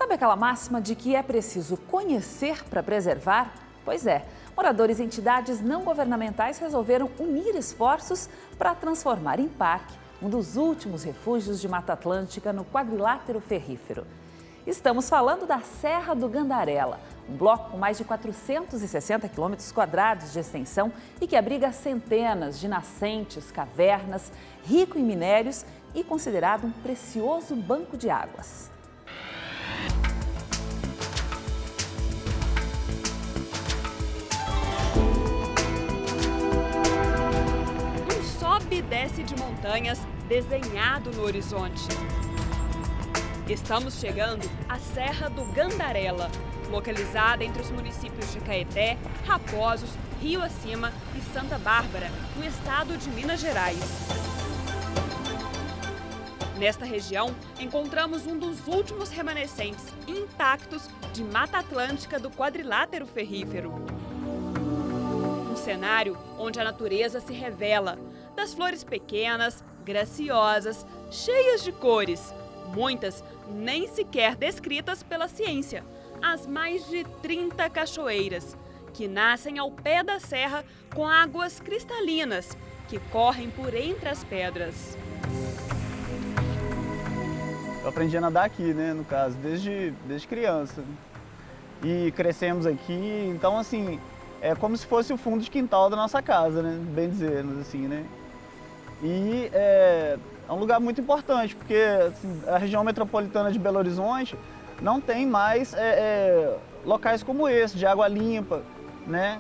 Sabe aquela máxima de que é preciso conhecer para preservar? Pois é, moradores e entidades não governamentais resolveram unir esforços para transformar em parque um dos últimos refúgios de Mata Atlântica no quadrilátero ferrífero. Estamos falando da Serra do Gandarela, um bloco com mais de 460 quilômetros quadrados de extensão e que abriga centenas de nascentes, cavernas, rico em minérios e considerado um precioso banco de águas. Sobe e desce de montanhas desenhado no horizonte. Estamos chegando à Serra do Gandarela, localizada entre os municípios de Caeté, Raposos, Rio Acima e Santa Bárbara, no estado de Minas Gerais. Nesta região, encontramos um dos últimos remanescentes intactos de Mata Atlântica do quadrilátero ferrífero. Um cenário onde a natureza se revela, das flores pequenas, graciosas, cheias de cores, muitas nem sequer descritas pela ciência, as mais de 30 cachoeiras, que nascem ao pé da serra com águas cristalinas que correm por entre as pedras. Eu aprendi a nadar aqui, né, no caso, desde criança. E crescemos aqui, então assim, é como se fosse o fundo de quintal da nossa casa, né, bem dizendo, assim, né. E é um lugar muito importante, porque assim, a região metropolitana de Belo Horizonte não tem mais locais como esse, de água limpa, né,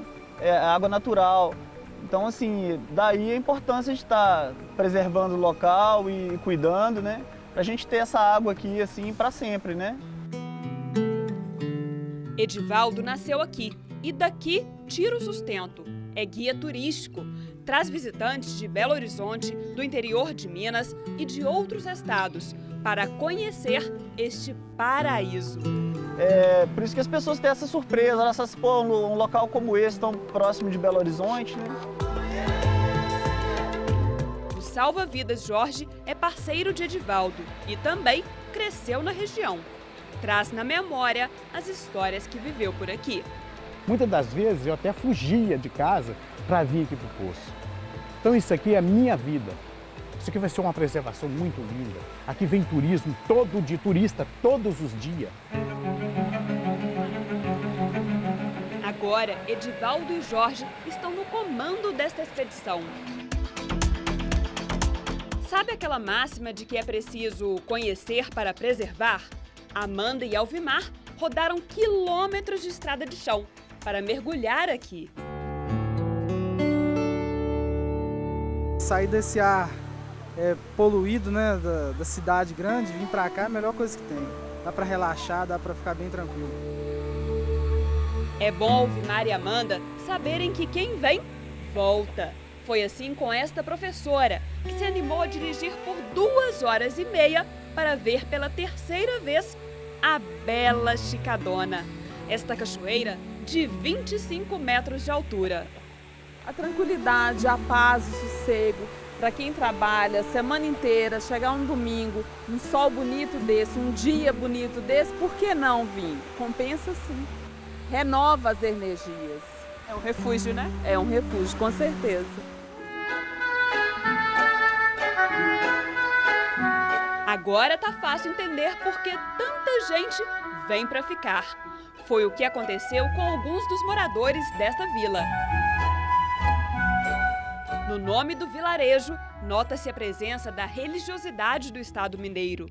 água natural. Então, assim, daí a importância de estar preservando o local e cuidando, né, para a gente ter essa água aqui, assim, para sempre, né. Edivaldo nasceu aqui e daqui tira o sustento. É guia turístico, traz visitantes de Belo Horizonte, do interior de Minas e de outros estados para conhecer este paraíso. Por isso que as pessoas têm essa surpresa, elas pô, um local como esse, tão próximo de Belo Horizonte, né? O Salva Vidas Jorge é parceiro de Edivaldo e também cresceu na região. Traz na memória as histórias que viveu por aqui. Muitas das vezes eu até fugia de casa para vir aqui para o poço. Então isso aqui é a minha vida. Isso aqui vai ser uma preservação muito linda. Aqui vem turismo todo dia, turista todos os dias. Agora, Edivaldo e Jorge estão no comando desta expedição. Sabe aquela máxima de que é preciso conhecer para preservar? Amanda e Alvimar rodaram quilômetros de estrada de chão para mergulhar aqui. Sair desse ar poluído, né, da cidade grande, vir para cá é a melhor coisa que tem. Dá para relaxar, dá para ficar bem tranquilo. É bom Alvimar e Amanda saberem que quem vem, volta. Foi assim com esta professora, que se animou a dirigir por 2h30 para ver pela terceira vez a bela Chicadona. Esta cachoeira de 25 metros de altura. A tranquilidade, a paz, o sossego, para quem trabalha a semana inteira, chegar um domingo, um sol bonito desse, um dia bonito desse, por que não vir? Compensa sim, renova as energias. É um refúgio, né? É um refúgio, com certeza. Agora tá fácil entender por que tanta gente vem para ficar. Foi o que aconteceu com alguns dos moradores desta vila. No nome do vilarejo, nota-se a presença da religiosidade do estado mineiro.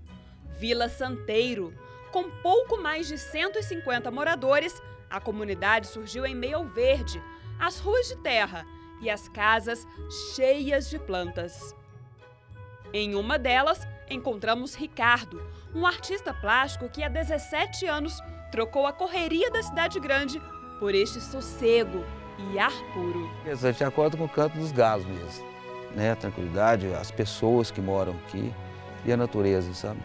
Vila Santeiro. Com pouco mais de 150 moradores, a comunidade surgiu em meio ao verde, as ruas de terra e as casas cheias de plantas. Em uma delas, encontramos Ricardo, um artista plástico que há 17 anos trocou a correria da cidade grande por este sossego e ar puro. A gente acorda com o canto dos galos mesmo, né? A tranquilidade, as pessoas que moram aqui e a natureza, sabe?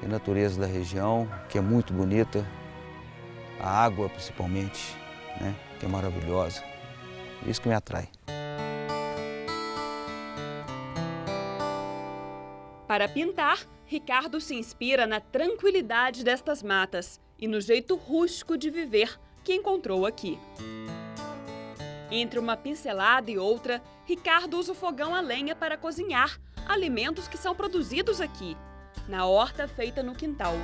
E a natureza da região, que é muito bonita, a água principalmente, né? Que é maravilhosa. Isso que me atrai. Para pintar, Ricardo se inspira na tranquilidade destas matas e no jeito rústico de viver que encontrou aqui. Entre uma pincelada e outra, Ricardo usa o fogão a lenha para cozinhar alimentos que são produzidos aqui, na horta feita no quintal.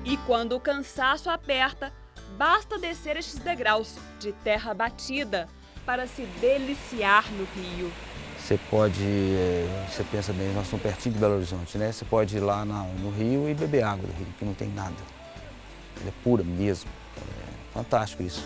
E quando o cansaço aperta, basta descer estes degraus de terra batida para se deliciar no rio. Você pensa bem, nós estamos pertinho de Belo Horizonte, né? Você pode ir lá no rio e beber água do rio, que não tem nada. Ela é pura mesmo. É fantástico isso.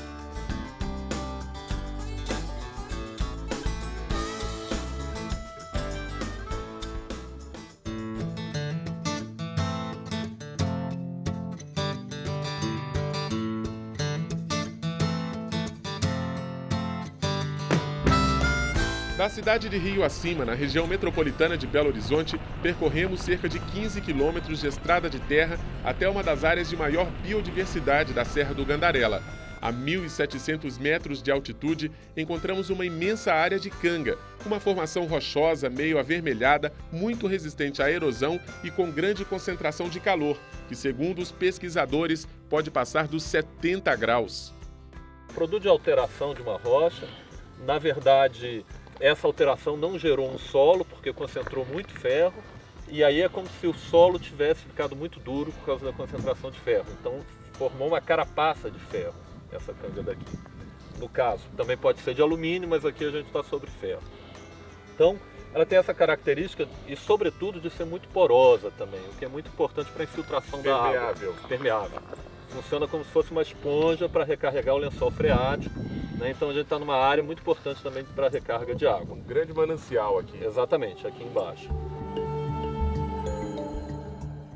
Da cidade de Rio Acima, na região metropolitana de Belo Horizonte, percorremos cerca de 15 quilômetros de estrada de terra até uma das áreas de maior biodiversidade da Serra do Gandarela. A 1.700 metros de altitude, encontramos uma imensa área de canga, uma formação rochosa meio avermelhada, muito resistente à erosão e com grande concentração de calor, que, segundo os pesquisadores, pode passar dos 70 graus. Produto de alteração de uma rocha, na verdade, essa alteração não gerou um solo, porque concentrou muito ferro, e aí é como se o solo tivesse ficado muito duro por causa da concentração de ferro. Então, formou uma carapaça de ferro, essa canga daqui. No caso, também pode ser de alumínio, mas aqui a gente está sobre ferro. Então, ela tem essa característica e, sobretudo, de ser muito porosa também, o que é muito importante para a infiltração da água. Permeável. Funciona como se fosse uma esponja para recarregar o lençol freático, né? Então a gente está numa área muito importante também para recarga de água. Um grande manancial aqui. Exatamente, aqui embaixo.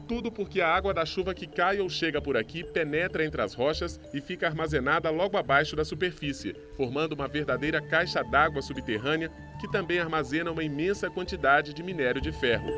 Tudo porque a água da chuva que cai ou chega por aqui penetra entre as rochas e fica armazenada logo abaixo da superfície, formando uma verdadeira caixa d'água subterrânea que também armazena uma imensa quantidade de minério de ferro.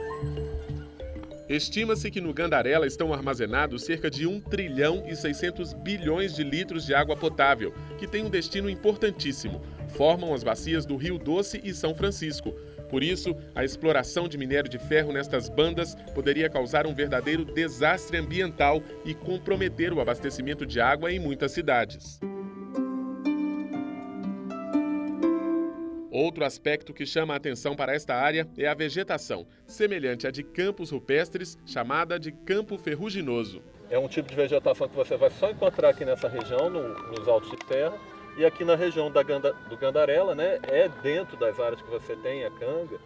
Estima-se que no Gandarela estão armazenados cerca de 1 trilhão e 600 bilhões de litros de água potável, que tem um destino importantíssimo. Formam as bacias do Rio Doce e São Francisco. Por isso, a exploração de minério de ferro nestas bandas poderia causar um verdadeiro desastre ambiental e comprometer o abastecimento de água em muitas cidades. Outro aspecto que chama a atenção para esta área é a vegetação, semelhante à de campos rupestres, chamada de campo ferruginoso. É um tipo de vegetação que você vai só encontrar aqui nessa região, nos altos de terra, e aqui na região do Gandarela, né, é dentro das áreas que você tem a canga,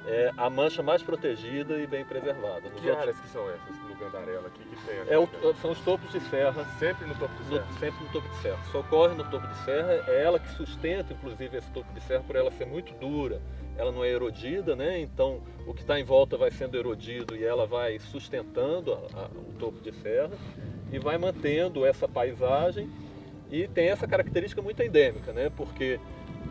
é a mancha mais protegida e bem preservada. Que áreas que são essas no Gandarela aqui que tem a são os topos de serra. Sempre no topo de serra? Sempre no topo de serra. Socorre no topo de serra, é ela que sustenta, inclusive, esse topo de serra, por ela ser muito dura. Ela não é erodida, né? Então o que está em volta vai sendo erodido e ela vai sustentando o topo de serra e vai mantendo essa paisagem. E tem essa característica muito endêmica, né? Porque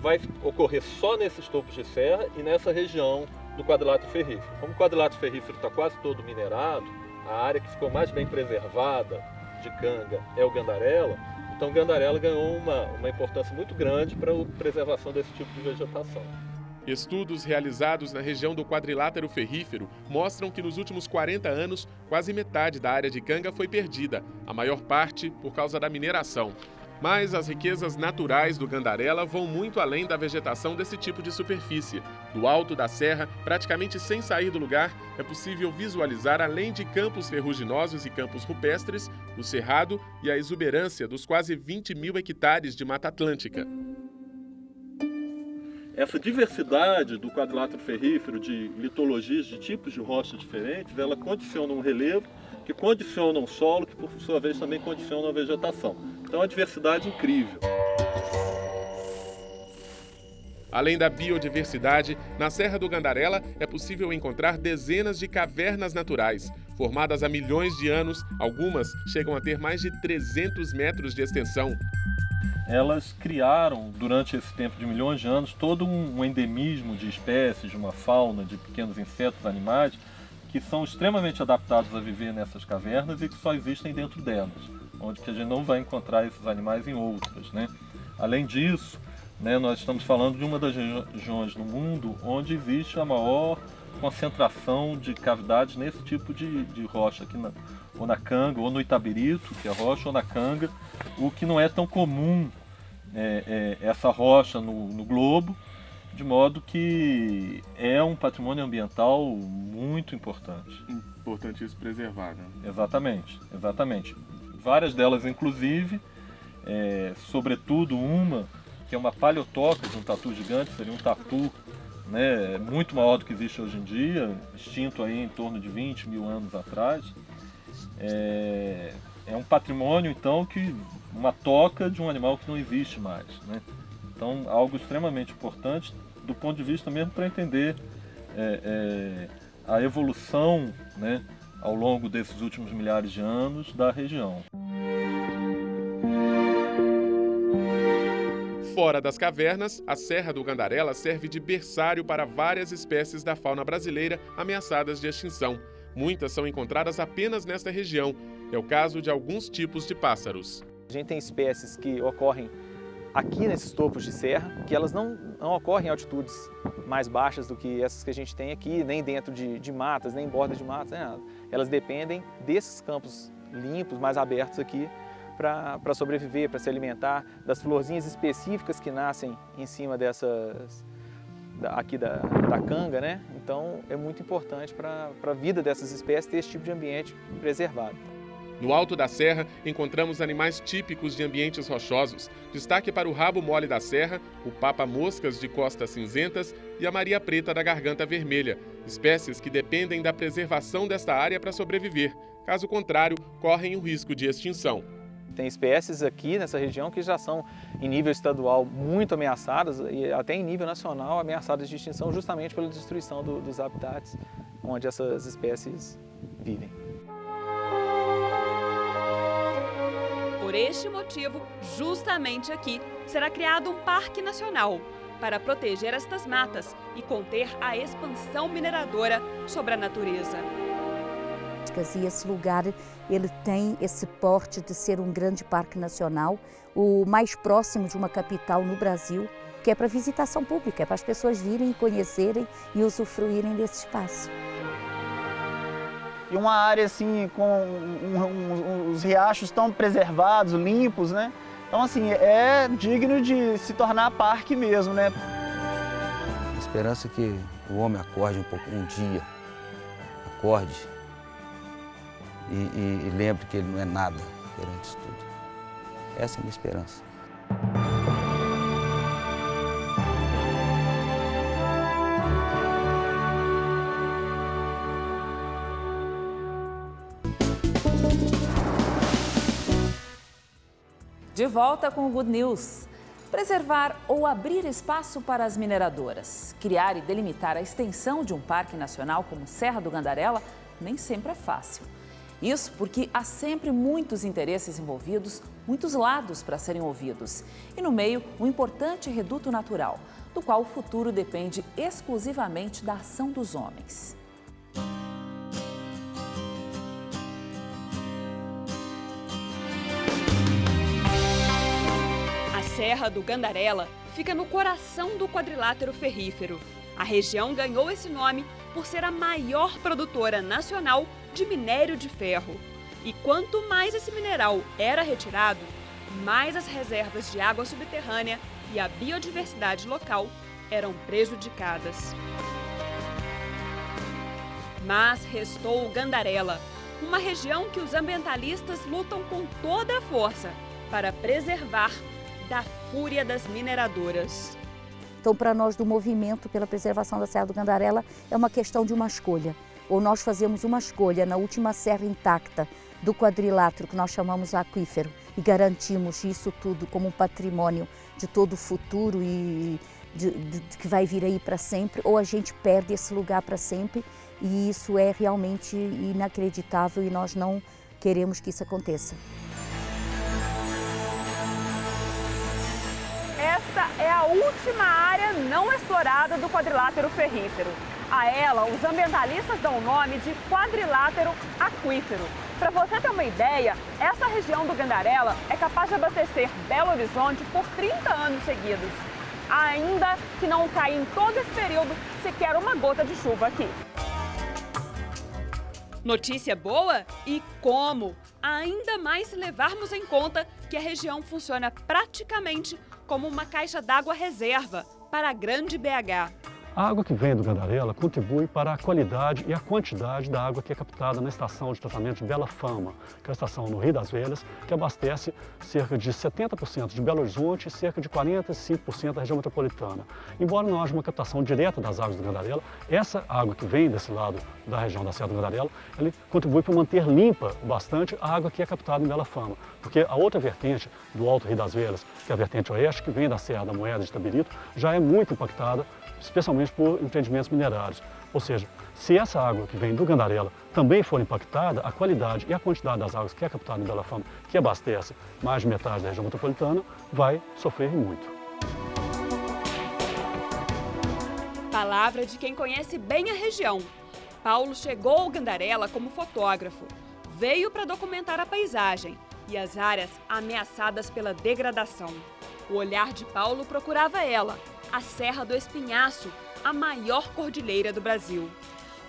vai ocorrer só nesses topos de serra e nessa região do quadrilátero ferrífero. Como o quadrilátero ferrífero está quase todo minerado, a área que ficou mais bem preservada de canga é o Gandarela, então o Gandarela ganhou uma importância muito grande para a preservação desse tipo de vegetação. Estudos realizados na região do quadrilátero ferrífero mostram que nos últimos 40 anos, quase metade da área de canga foi perdida, a maior parte por causa da mineração. Mas as riquezas naturais do Gandarela vão muito além da vegetação desse tipo de superfície. Do alto da serra, praticamente sem sair do lugar, é possível visualizar, além de campos ferruginosos e campos rupestres, o cerrado e a exuberância dos quase 20 mil hectares de Mata Atlântica. Essa diversidade do quadrilátero ferrífero, de litologias, de tipos de rochas diferentes, ela condiciona um relevo, que condiciona um solo, que por sua vez também condiciona a vegetação. Então, é uma diversidade incrível. Além da biodiversidade, na Serra do Gandarela é possível encontrar dezenas de cavernas naturais. Formadas há milhões de anos, algumas chegam a ter mais de 300 metros de extensão. Elas criaram, durante esse tempo de milhões de anos, todo um endemismo de espécies, de uma fauna, de pequenos insetos, animais, que são extremamente adaptados a viver nessas cavernas e que só existem dentro delas, onde que a gente não vai encontrar esses animais em outras, né? Além disso, né, nós estamos falando de uma das regiões no mundo onde existe a maior concentração de cavidades nesse tipo de rocha, aqui ou na canga, ou no Itabirito, que é rocha, ou na canga, o que não é tão comum essa rocha no globo, de modo que é um patrimônio ambiental muito importante. Importante isso preservar, né? Exatamente, exatamente. Várias delas, inclusive, sobretudo uma, que é uma paleotoca de um tatu gigante, seria um tatu, né, muito maior do que existe hoje em dia, extinto aí em torno de 20 mil anos atrás. É um patrimônio, então, uma toca de um animal que não existe mais, né? Então, algo extremamente importante do ponto de vista mesmo para entender a evolução, né, ao longo desses últimos milhares de anos da região. Fora das cavernas, a Serra do Gandarela serve de berçário para várias espécies da fauna brasileira ameaçadas de extinção. Muitas são encontradas apenas nesta região. É o caso de alguns tipos de pássaros. A gente tem espécies que ocorrem aqui nesses topos de serra, que elas não ocorrem em altitudes mais baixas do que essas que a gente tem aqui, nem dentro de matas, nem em bordas de matas, nem nada. Elas dependem desses campos limpos, mais abertos aqui, para sobreviver, para se alimentar, das florzinhas específicas que nascem em cima aqui da canga, né? Então é muito importante para a vida dessas espécies ter esse tipo de ambiente preservado. No alto da serra, encontramos animais típicos de ambientes rochosos. Destaque para o rabo mole da serra, o papa-moscas de costas cinzentas e a maria preta da garganta vermelha, espécies que dependem da preservação desta área para sobreviver. Caso contrário, correm o risco de extinção. Tem espécies aqui nessa região que já são, em nível estadual, muito ameaçadas e até em nível nacional ameaçadas de extinção justamente pela destruição dos habitats onde essas espécies vivem. Por este motivo, justamente aqui, será criado um parque nacional para proteger estas matas e conter a expansão mineradora sobre a natureza. E esse lugar, ele tem esse porte de ser um grande parque nacional, o mais próximo de uma capital no Brasil, que é para visitação pública, é para as pessoas virem, conhecerem e usufruírem desse espaço. E uma área assim, com os riachos tão preservados, limpos, né? Então assim, é digno de se tornar parque mesmo, né? A esperança é que o homem acorde um dia, acorde e lembre que ele não é nada perante isso tudo. Essa é a minha esperança. De volta com o Good News. Preservar ou abrir espaço para as mineradoras, criar e delimitar a extensão de um parque nacional como Serra do Gandarela nem sempre é fácil. Isso porque há sempre muitos interesses envolvidos, muitos lados para serem ouvidos. E no meio, um importante reduto natural, do qual o futuro depende exclusivamente da ação dos homens. A Serra do Gandarela fica no coração do quadrilátero ferrífero. A região ganhou esse nome por ser a maior produtora nacional de minério de ferro. E quanto mais esse mineral era retirado, mais as reservas de água subterrânea e a biodiversidade local eram prejudicadas. Mas restou o Gandarela, uma região que os ambientalistas lutam com toda a força para preservar da fúria das mineradoras. Então, para nós do movimento pela preservação da Serra do Gandarela, é uma questão de uma escolha. Ou nós fazemos uma escolha na última serra intacta do quadrilátero, que nós chamamos aquífero, e garantimos isso tudo como um patrimônio de todo o futuro e que vai vir aí para sempre, ou a gente perde esse lugar para sempre, e isso é realmente inacreditável e nós não queremos que isso aconteça. Esta é a última área não explorada do quadrilátero ferrífero. A ela, os ambientalistas dão o nome de quadrilátero aquífero. Para você ter uma ideia, essa região do Gandarela é capaz de abastecer Belo Horizonte por 30 anos seguidos. ainda que não caia em todo esse período sequer uma gota de chuva aqui. Notícia boa? E como? Ainda mais se levarmos em conta que a região funciona praticamente como uma caixa d'água reserva para a grande BH. A água que vem do Gandarela contribui para a qualidade e a quantidade da água que é captada na estação de tratamento de Bela Fama, que é a estação no Rio das Velhas, que abastece cerca de 70% de Belo Horizonte e cerca de 45% da região metropolitana. Embora não haja uma captação direta das águas do Gandarela, essa água que vem desse lado da região da Serra do Gandarela, ele contribui para manter limpa bastante a água que é captada em Bela Fama, porque a outra vertente do Alto Rio das Velhas, que é a vertente oeste, que vem da Serra da Moeda de Itabirito, já é muito impactada, especialmente por empreendimentos minerários. Ou seja, se essa água que vem do Gandarela também for impactada, a qualidade e a quantidade das águas que é captada em Bela Fama, que abastece mais de metade da região metropolitana, vai sofrer muito. Palavra de quem conhece bem a região. Paulo chegou ao Gandarela como fotógrafo. Veio para documentar a paisagem e as áreas ameaçadas pela degradação. O olhar de Paulo procurava ela, a Serra do Espinhaço, a maior cordilheira do Brasil.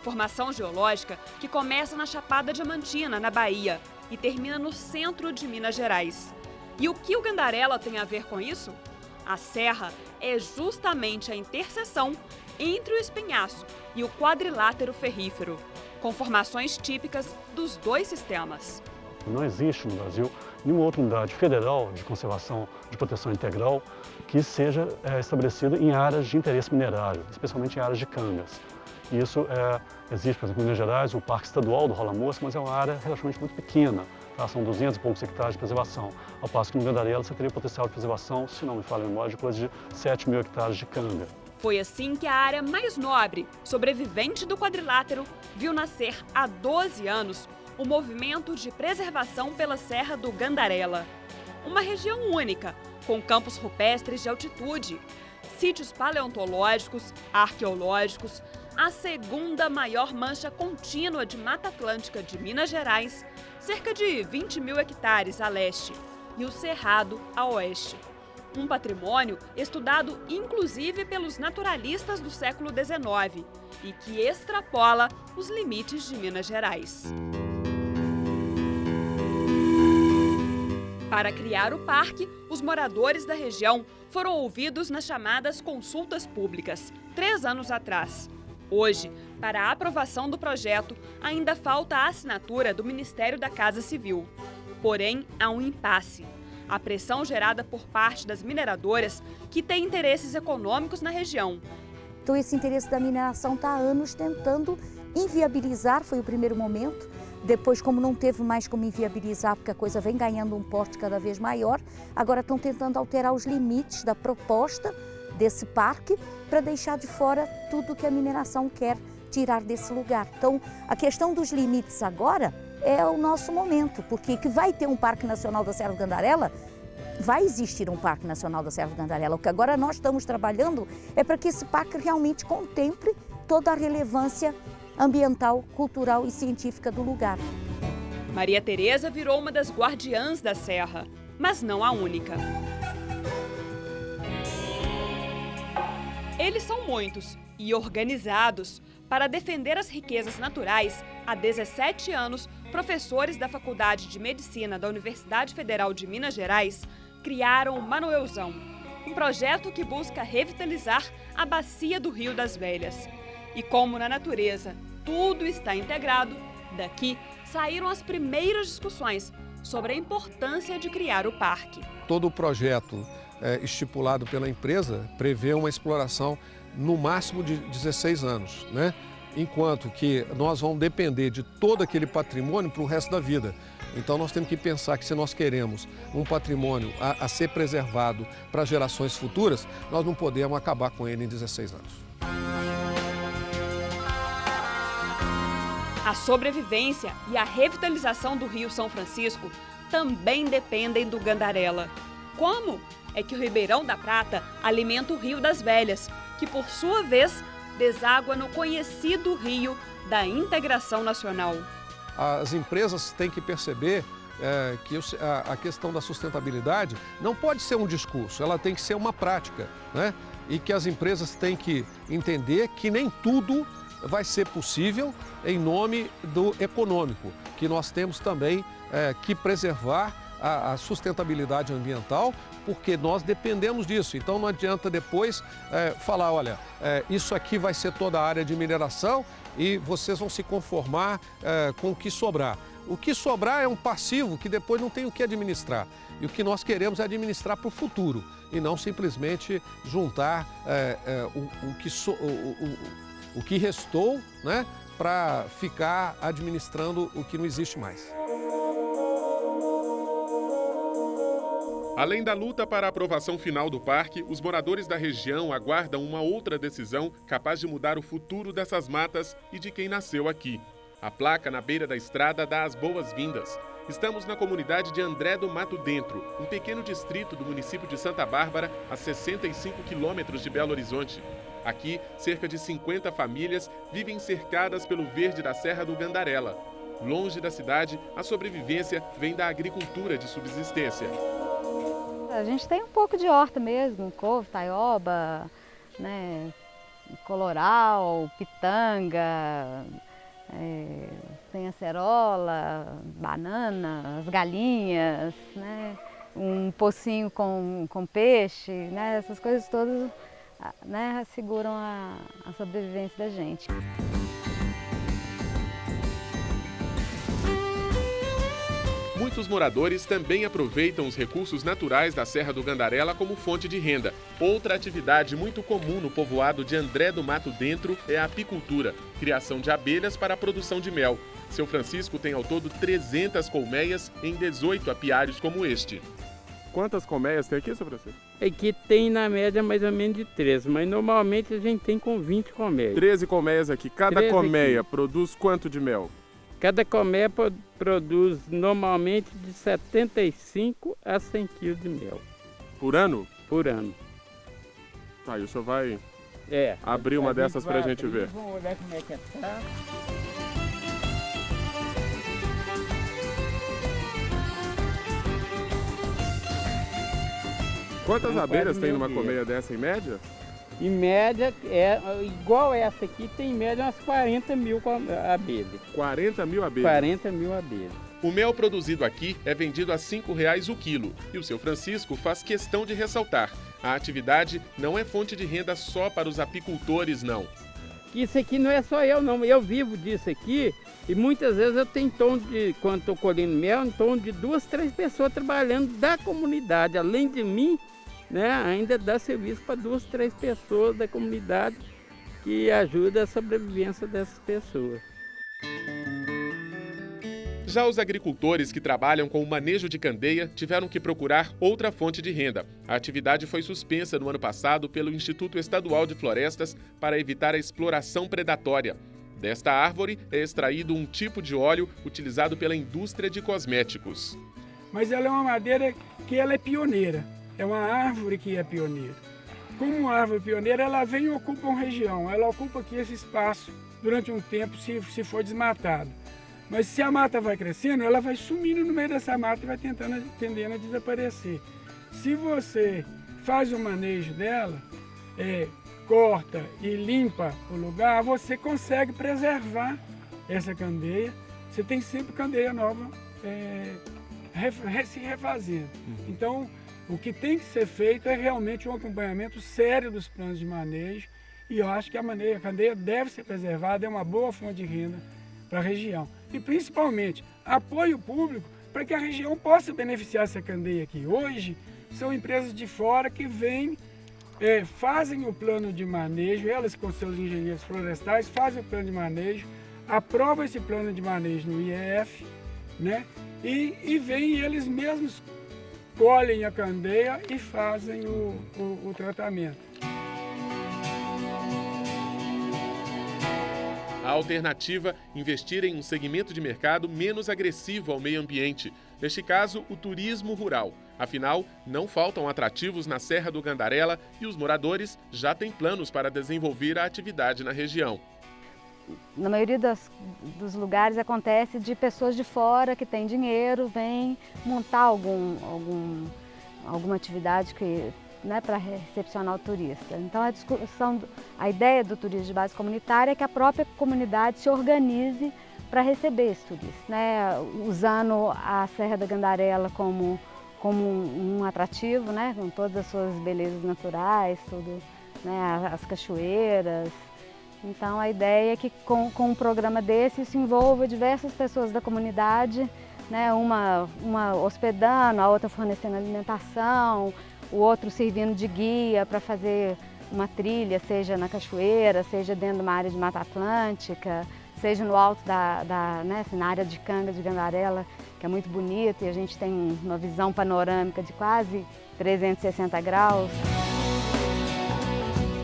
Formação geológica que começa na Chapada Diamantina, na Bahia, e termina no centro de Minas Gerais. E o que o Gandarela tem a ver com isso? A serra é justamente a interseção entre o espinhaço e o quadrilátero ferrífero, com formações típicas dos dois sistemas. Não existe no Brasil nenhuma outra unidade federal de conservação de proteção integral que seja estabelecida em áreas de interesse minerário, especialmente em áreas de cangas. Isso existe, por exemplo, em Minas Gerais, o Parque Estadual do Rola Moça, mas é uma área relativamente muito pequena, tá? São 200 e poucos hectares de preservação, ao passo que no Gandarela você teria potencial de preservação, se não me falha a memória, de coisa de 7 mil hectares de canga. Foi assim que a área mais nobre, sobrevivente do quadrilátero, viu nascer há 12 anos o movimento de preservação pela Serra do Gandarela. Uma região única, com campos rupestres de altitude, sítios paleontológicos, arqueológicos, a segunda maior mancha contínua de Mata Atlântica de Minas Gerais, cerca de 20 mil hectares a leste, e o Cerrado a oeste. Um patrimônio estudado inclusive pelos naturalistas do século XIX e que extrapola os limites de Minas Gerais. Para criar o parque, os moradores da região foram ouvidos nas chamadas consultas públicas, 3 anos atrás. Hoje, para a aprovação do projeto, ainda falta a assinatura do Ministério da Casa Civil. Porém, há um impasse. A pressão gerada por parte das mineradoras que têm interesses econômicos na região. Então esse interesse da mineração está há anos tentando inviabilizar, foi o primeiro momento. Depois, como não teve mais como inviabilizar, porque a coisa vem ganhando um porte cada vez maior, agora estão tentando alterar os limites da proposta desse parque para deixar de fora tudo que a mineração quer tirar desse lugar. Então, a questão dos limites agora é o nosso momento, porque que vai ter um Parque Nacional da Serra do Gandarela, vai existir um Parque Nacional da Serra do Gandarela. O que agora nós estamos trabalhando é para que esse parque realmente contemple toda a relevância ambiental, cultural e científica do lugar. Maria Tereza virou uma das guardiãs da serra, mas não a única. Eles são muitos e organizados. Para defender as riquezas naturais, há 17 anos, professores da Faculdade de Medicina da Universidade Federal de Minas Gerais criaram o Manuelzão, um projeto que busca revitalizar a bacia do Rio das Velhas. E como na natureza tudo está integrado, daqui saíram as primeiras discussões sobre a importância de criar o parque. Todo o projeto estipulado pela empresa prevê uma exploração no máximo de 16 anos, né? Enquanto que nós vamos depender de todo aquele patrimônio para o resto da vida. Então nós temos que pensar que se nós queremos um patrimônio a ser preservado para gerações futuras, nós não podemos acabar com ele em 16 anos. A sobrevivência e a revitalização do Rio São Francisco também dependem do Gandarela. Como? É que o Ribeirão da Prata alimenta o Rio das Velhas, que por sua vez deságua no conhecido Rio da Integração Nacional. As empresas têm que perceber que a questão da sustentabilidade não pode ser um discurso, ela tem que ser uma prática, né? e que as empresas têm que entender que nem tudo vai ser possível em nome do econômico, que nós temos também que preservar a sustentabilidade ambiental, porque nós dependemos disso. Então não adianta depois falar, olha, isso aqui vai ser toda a área de mineração e vocês vão se conformar com o que sobrar. O que sobrar é um passivo que depois não tem o que administrar. E o que nós queremos é administrar para o futuro e não simplesmente juntar o que restou, né, para ficar administrando o que não existe mais. Além da luta para a aprovação final do parque, os moradores da região aguardam uma outra decisão capaz de mudar o futuro dessas matas e de quem nasceu aqui. A placa na beira da estrada dá as boas-vindas. Estamos na comunidade de André do Mato Dentro, um pequeno distrito do município de Santa Bárbara, a 65 quilômetros de Belo Horizonte. Aqui, cerca de 50 famílias vivem cercadas pelo verde da Serra do Gandarela. Longe da cidade, a sobrevivência vem da agricultura de subsistência. A gente tem um pouco de horta mesmo, couve, taioba, né, coloral, pitanga, tem acerola, banana, as galinhas, né, um pocinho com peixe, né, essas coisas todas, né, asseguram a sobrevivência da gente. Muitos moradores também aproveitam os recursos naturais da Serra do Gandarela como fonte de renda. Outra atividade muito comum no povoado de André do Mato Dentro é a apicultura, criação de abelhas para a produção de mel. Seu Francisco tem ao todo 300 colmeias em 18 apiários como este. Quantas colmeias tem aqui, seu Francisco? Aqui tem na média mais ou menos de 13, mas normalmente a gente tem com 20 colmeias. 13 colmeias aqui. Cada colmeia produz quanto de mel? Cada colmeia produz normalmente de 75 a 100 quilos de mel. Por ano? Por ano. Tá, e o senhor vai abrir uma dessas pra gente ver. Vamos olhar como é que tá. Quantas abelhas tem numa colmeia dessa em média? Em média, igual essa aqui, tem em média umas 40 mil abelhas. 40 mil abelhas? 40 mil abelhas. O mel produzido aqui é vendido a R$ 5,00 o quilo. E o seu Francisco faz questão de ressaltar: a atividade não é fonte de renda só para os apicultores, não. Isso aqui não é só eu, não. Eu vivo disso aqui e muitas vezes eu tenho quando estou colhendo mel, em torno de 2, 3 pessoas trabalhando da comunidade. Além de mim, né, ainda dá serviço para 2, 3 pessoas da comunidade que ajudam a sobrevivência dessas pessoas. Já os agricultores que trabalham com o manejo de candeia tiveram que procurar outra fonte de renda. A atividade foi suspensa no ano passado pelo Instituto Estadual de Florestas para evitar a exploração predatória. Desta árvore é extraído um tipo de óleo utilizado pela indústria de cosméticos. Mas ela é uma madeira que ela é pioneira. É uma árvore que é pioneira. Como uma árvore pioneira, ela vem e ocupa uma região. Ela ocupa aqui esse espaço durante um tempo, se for desmatado. Mas se a mata vai crescendo, ela vai sumindo no meio dessa mata e vai tendendo a desaparecer. Se você faz o manejo dela, corta e limpa o lugar, você consegue preservar essa candeia. Você tem sempre candeia nova se refazendo. Então, o que tem que ser feito é realmente um acompanhamento sério dos planos de manejo, e eu acho que a candeia deve ser preservada, é uma boa fonte de renda para a região. E principalmente apoio público para que a região possa beneficiar essa candeia aqui. Hoje são empresas de fora que vêm, fazem o plano de manejo, elas com seus engenheiros florestais fazem o plano de manejo, aprovam esse plano de manejo no IEF, né? E vêm eles mesmos colhem a candeia e fazem o tratamento. A alternativa, investir em um segmento de mercado menos agressivo ao meio ambiente. Neste caso, o turismo rural. Afinal, não faltam atrativos na Serra do Gandarela e os moradores já têm planos para desenvolver a atividade na região. Na maioria dos lugares acontece de pessoas de fora que têm dinheiro, vêm montar alguma atividade né, para recepcionar o turista. Então a ideia do turismo de base comunitária é que a própria comunidade se organize para receber esse turista, né, usando a Serra da Gandarela como um atrativo, né, com todas as suas belezas naturais, tudo, né, as cachoeiras. Então a ideia é que com um programa desse isso envolva diversas pessoas da comunidade, né, uma hospedando, a outra fornecendo alimentação, o outro servindo de guia para fazer uma trilha, seja na cachoeira, seja dentro de uma área de Mata Atlântica, seja no alto né, assim, na área de Canga de Gandarela, que é muito bonito e a gente tem uma visão panorâmica de quase 360 graus.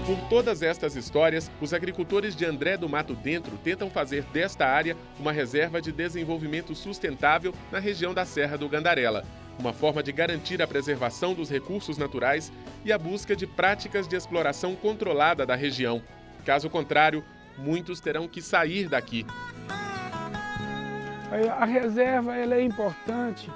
Com todas estas histórias, os agricultores de André do Mato Dentro tentam fazer desta área uma reserva de desenvolvimento sustentável na região da Serra do Gandarela, uma forma de garantir a preservação dos recursos naturais e a busca de práticas de exploração controlada da região. Caso contrário, muitos terão que sair daqui. A reserva ela é importante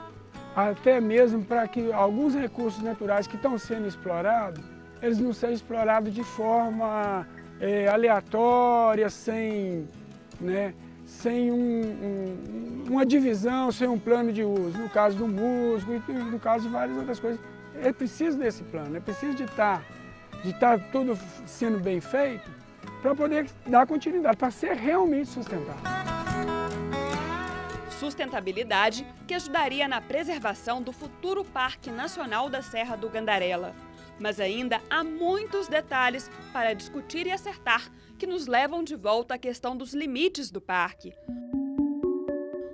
até mesmo para que alguns recursos naturais que estão sendo explorados, eles não sejam explorados de forma aleatória, sem uma divisão, sem um plano de uso. No caso do musgo e no caso de várias outras coisas. É preciso desse plano, é preciso de estar tudo sendo bem feito para poder dar continuidade, para ser realmente sustentável. Sustentabilidade que ajudaria na preservação do futuro Parque Nacional da Serra do Gandarela. Mas ainda há muitos detalhes para discutir e acertar que nos levam de volta à questão dos limites do parque.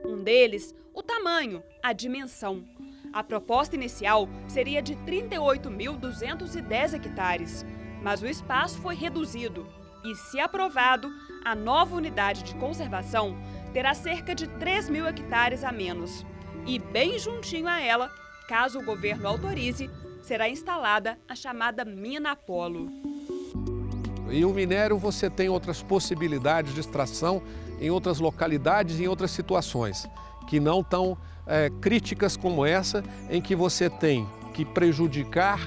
Um deles, o tamanho, a dimensão. A proposta inicial seria de 38.210 hectares, mas o espaço foi reduzido e, se aprovado, a nova unidade de conservação terá cerca de 3.000 hectares a menos. E bem juntinho a ela, caso o governo autorize, será instalada a chamada Mina Apolo. E o minério você tem outras possibilidades de extração em outras localidades e em outras situações, que não tão críticas como essa, em que você tem que prejudicar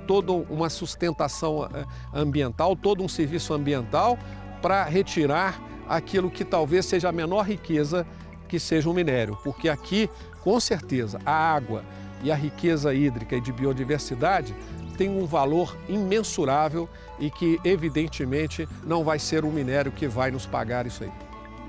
toda uma sustentação ambiental, todo um serviço ambiental para retirar aquilo que talvez seja a menor riqueza que seja o minério. Porque aqui, com certeza, a água e a riqueza hídrica e de biodiversidade tem um valor imensurável e que, evidentemente, não vai ser o minério que vai nos pagar isso aí.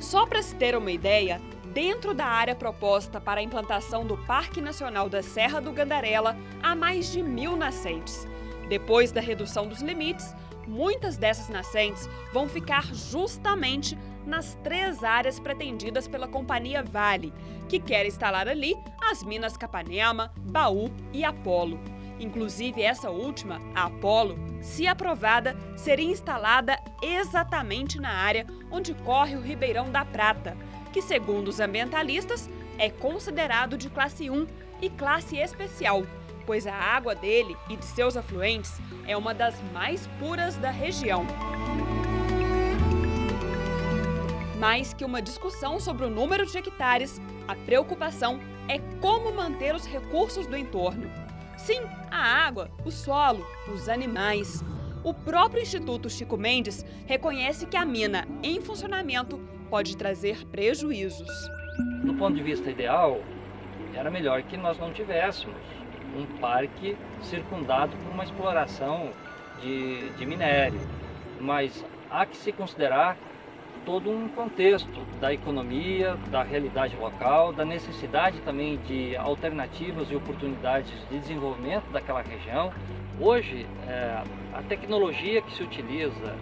Só para se ter uma ideia, dentro da área proposta para a implantação do Parque Nacional da Serra do Gandarela, há mais de 1.000 nascentes. Depois da redução dos limites, muitas dessas nascentes vão ficar justamente nas 3 áreas pretendidas pela Companhia Vale, que quer instalar ali as minas Capanema, Baú e Apolo. Inclusive, essa última, a Apolo, se aprovada, seria instalada exatamente na área onde corre o Ribeirão da Prata, que, segundo os ambientalistas, é considerado de classe 1 e classe especial, pois a água dele e de seus afluentes é uma das mais puras da região. Mais que uma discussão sobre o número de hectares, a preocupação é como manter os recursos do entorno. Sim, a água, o solo, os animais. O próprio Instituto Chico Mendes reconhece que a mina em funcionamento pode trazer prejuízos. Do ponto de vista ideal, era melhor que nós não tivéssemos um parque circundado por uma exploração de minério, mas há que se considerar todo um contexto da economia, da realidade local, da necessidade também de alternativas e oportunidades de desenvolvimento daquela região. Hoje, a tecnologia que se utiliza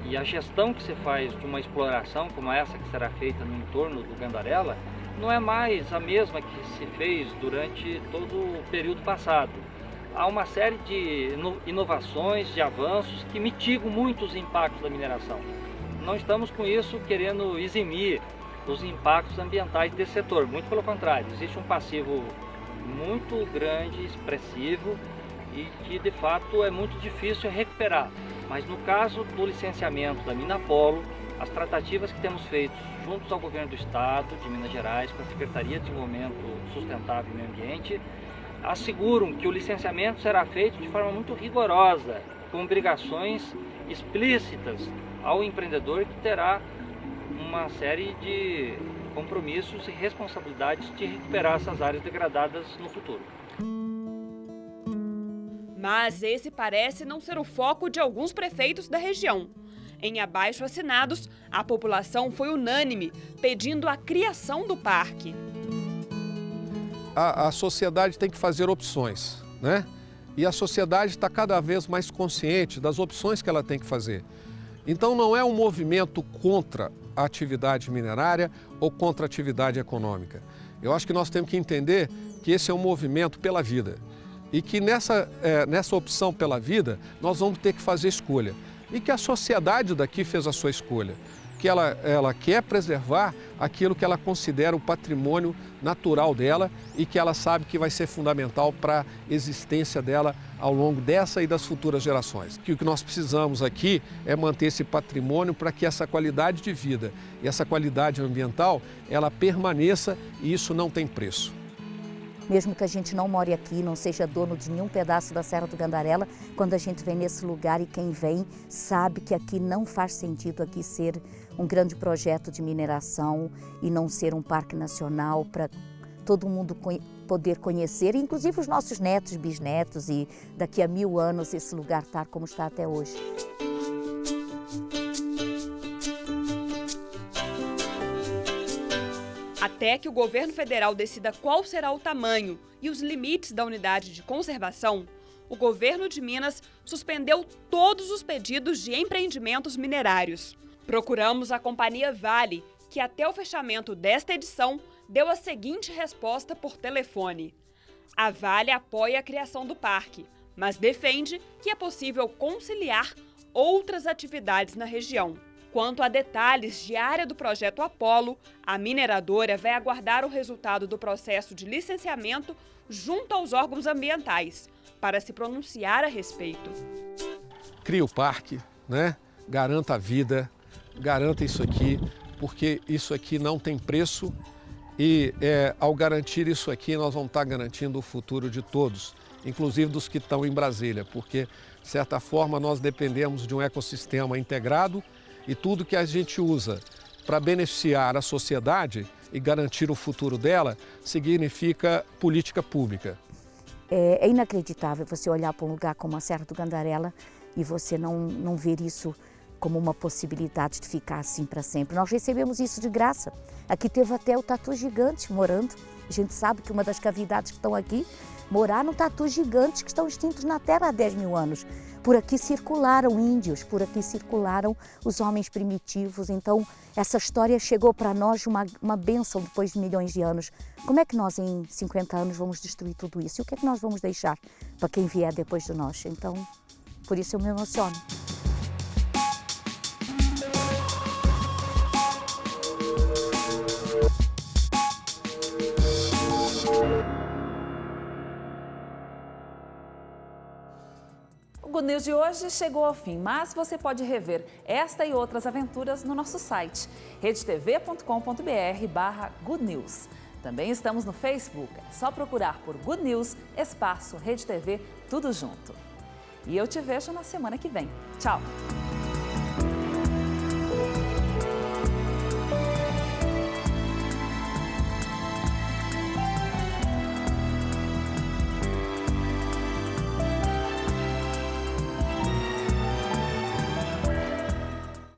e a gestão que se faz de uma exploração como essa que será feita no entorno do Gandarela não é mais a mesma que se fez durante todo o período passado. Há uma série de inovações, de avanços que mitigam muito os impactos da mineração. Não estamos com isso querendo eximir os impactos ambientais desse setor, muito pelo contrário, existe um passivo muito grande, expressivo e que de fato é muito difícil recuperar. Mas no caso do licenciamento da Mina Apolo, as tratativas que temos feito juntos ao governo do estado de Minas Gerais, com a Secretaria de Desenvolvimento Sustentável e Meio Ambiente, asseguram que o licenciamento será feito de forma muito rigorosa, com obrigações explícitas ao empreendedor, que terá uma série de compromissos e responsabilidades de recuperar essas áreas degradadas no futuro. Mas esse parece não ser o foco de alguns prefeitos da região. Em abaixo-assinados, a população foi unânime, pedindo a criação do parque. A sociedade tem que fazer opções, né? E a sociedade está cada vez mais consciente das opções que ela tem que fazer. Então não é um movimento contra a atividade minerária ou contra a atividade econômica. Eu acho que nós temos que entender que esse é um movimento pela vida e que nessa opção pela vida nós vamos ter que fazer escolha. E que a sociedade daqui fez a sua escolha, que ela quer preservar aquilo que ela considera o patrimônio natural dela e que ela sabe que vai ser fundamental para a existência dela ao longo dessa e das futuras gerações. Que o que nós precisamos aqui é manter esse patrimônio para que essa qualidade de vida e essa qualidade ambiental, ela permaneça, e isso não tem preço. Mesmo que a gente não more aqui, não seja dono de nenhum pedaço da Serra do Gandarela, quando a gente vem nesse lugar e quem vem sabe que aqui não faz sentido aqui ser um grande projeto de mineração e não ser um parque nacional para todo mundo poder conhecer, inclusive os nossos netos, bisnetos, e daqui a 1000 anos esse lugar estar como está até hoje. Até que o governo federal decida qual será o tamanho e os limites da unidade de conservação, o governo de Minas suspendeu todos os pedidos de empreendimentos minerários. Procuramos a companhia Vale, que até o fechamento desta edição deu a seguinte resposta por telefone. A Vale apoia a criação do parque, mas defende que é possível conciliar outras atividades na região. Quanto a detalhes de área do projeto Apolo, a mineradora vai aguardar o resultado do processo de licenciamento junto aos órgãos ambientais, para se pronunciar a respeito. Crie o parque, né? Garanta a vida, garanta isso aqui, porque isso aqui não tem preço e ao garantir isso aqui nós vamos estar garantindo o futuro de todos, inclusive dos que estão em Brasília, porque de certa forma nós dependemos de um ecossistema integrado. E tudo que a gente usa para beneficiar a sociedade e garantir o futuro dela significa política pública. É inacreditável você olhar para um lugar como a Serra do Gandarela e você não ver isso como uma possibilidade de ficar assim para sempre. Nós recebemos isso de graça. Aqui teve até o tatu gigante morando. A gente sabe que uma das cavidades que estão aqui moraram tatus gigantes que estão extintos na Terra há 10.000 anos. Por aqui circularam índios, por aqui circularam os homens primitivos. Então, essa história chegou para nós uma bênção depois de milhões de anos. Como é que nós, em 50 anos, vamos destruir tudo isso? E o que é que nós vamos deixar para quem vier depois de nós? Então, por isso eu me emociono. O Good News de hoje chegou ao fim, mas você pode rever esta e outras aventuras no nosso site, redetv.com.br/Good News. Também estamos no Facebook, é só procurar por Good News, espaço Rede TV, tudo junto. E eu te vejo na semana que vem. Tchau!